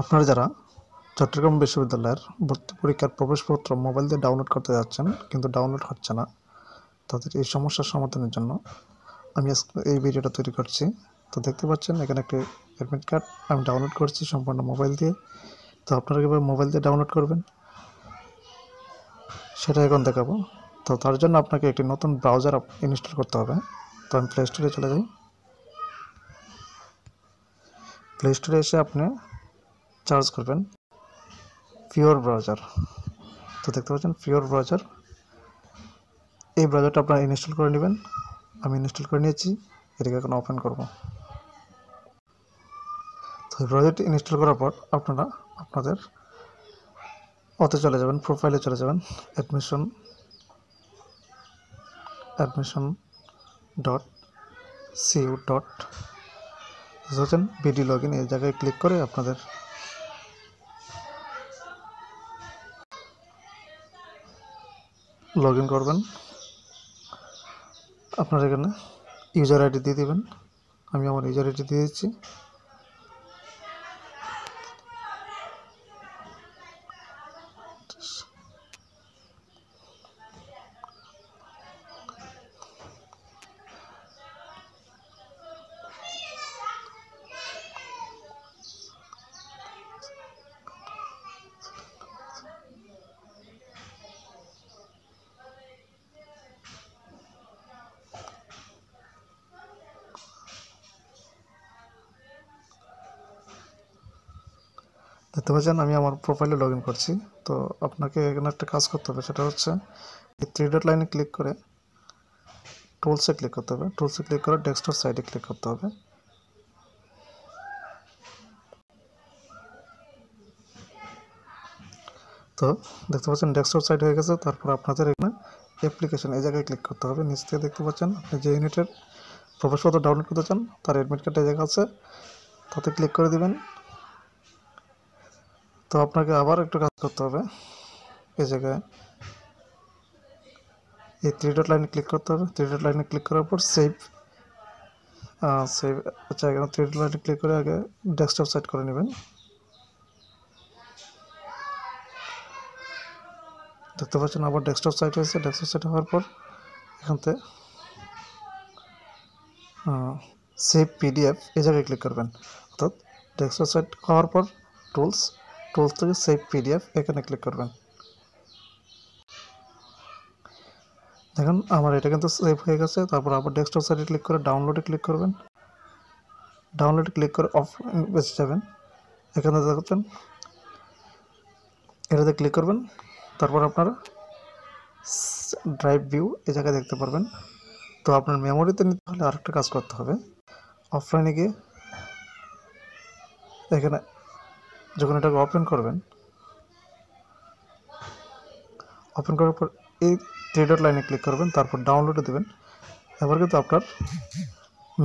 আপনারা যারা চট্টগ্রাম বিশ্ববিদ্যালয়ের ভর্তি পরীক্ষার প্রবেশপত্র মোবাইল দিয়ে ডাউনলোড করতে যাচ্ছেন কিন্তু ডাউনলোড হচ্ছে না, তাদের এই সমস্যার সমাধানের জন্য আমি আজকে এই ভিডিওটা তৈরি করছি। তো দেখতে পাচ্ছেন এখানে একটি অ্যাডমিট কার্ড আমি ডাউনলোড করছি সম্পূর্ণ মোবাইল দিয়ে। তো আপনারা কীভাবে মোবাইল দিয়ে ডাউনলোড করবেন সেটা এখন দেখাবো। তো তার জন্য আপনাকে একটি নতুন ব্রাউজার ইনস্টল করতে হবে। তো আমি প্লে স্টোরে চলে যাই। প্লে স্টোরে এসে আপনি সার্চ করবেন পিওর ব্রাউজার। তো দেখতে পাচ্ছেন পিওর ব্রাউজার, এই ব্রাউজারটা আপনারা ইনস্টল করে নেবেন। আমি ইনস্টল করে নিয়েছি, এটাকে এখন ওপেন করব। তো এই ব্রাউজারটি ইনস্টল করার পর আপনারা আপনাদের ওতে চলে যাবেন, প্রোফাইলে চলে যাবেন, admission dot CU dot BD log in, এই জায়গায় ক্লিক করে আপনাদের লগ ইন করবেন। আপনারা এখানে ইউজার আইডি দিয়ে দেবেন। আমি আমার ইউজার আইডি দিয়ে দিচ্ছি। দেখতে পাচ্ছেন আমি আমার প্রোফাইলে লগ ইন করছি। তো আপনাকে এখানে একটা কাজ করতে হবে, সেটা হচ্ছে এই থ্রি ডট লাইনে ক্লিক করে টুলসে ক্লিক করতে হবে। টুলসে ক্লিক করে ডেস্কটপ সাইডে ক্লিক করতে হবে। তো দেখতে পাচ্ছেন ডেস্কটপ সাইড হয়ে গেছে। তারপর আপনাদের এখানে অ্যাপ্লিকেশন, এই জায়গায় ক্লিক করতে হবে। নিচ থেকে দেখতে পাচ্ছেন আপনি যে ইউনিটের প্রবেশপত্র ডাউনলোড করতে চান তার অ্যাডমিট কার্ড এই জায়গা আছে, তাতে ক্লিক করে দিবেন। তো আপনাকে আবার একটু কাজ করতে হবে, এই জায়গায় এই থ্রি ডট লাইনে ক্লিক করতে হবে। থ্রি ডট লাইনে ক্লিক করার পর সেভ আচ্ছা, এখানে থ্রি ডট লাইনে ক্লিক করে আগে ডেস্কটপ সেট করে নেবেন। দেখতে পাচ্ছেন আবার ডেস্কটপ সাইট হয়েছে। ডেস্কটপ সাইট হওয়ার পর এখান থেকে সেভ পিডিএফ এই জায়গায় ক্লিক করবেন। অর্থাৎ ডেস্কটপ সাইট হওয়ার পর টুলস থেকে সেভ পিডিএফ এখানে ক্লিক করবেন। দেখুন আমার এটা কিন্তু সেভ হয়ে গেছে। তারপর আবার ডেস্কটপ সাইটে ক্লিক করে ডাউনলোডে ক্লিক করবেন। ডাউনলোডে ক্লিক করে অফলাইন বেঁচে যাবেন। এখানে দেখছেন এটাতে ক্লিক করবেন। তারপর আপনারা ড্রাইভ ভিউ এই জায়গায় দেখতে পারবেন। তো আপনার মেমোরিতে নিতে হলে আরেকটা কাজ করতে হবে। অফলাইনে গিয়ে এখানে যখন এটাকে ওপেন করবেন, ওপেন করার পর এই থ্রি ডট লাইনে ক্লিক করবেন, তারপর ডাউনলোডে দেবেন। এবার কিন্তু আপনার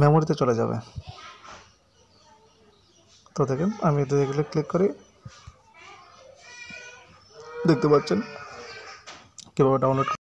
মেমোরিতে চলে যাবে। তো দেখেন আমি এগুলো ক্লিক করি, দেখতে পাচ্ছেন কীভাবে ডাউনলোড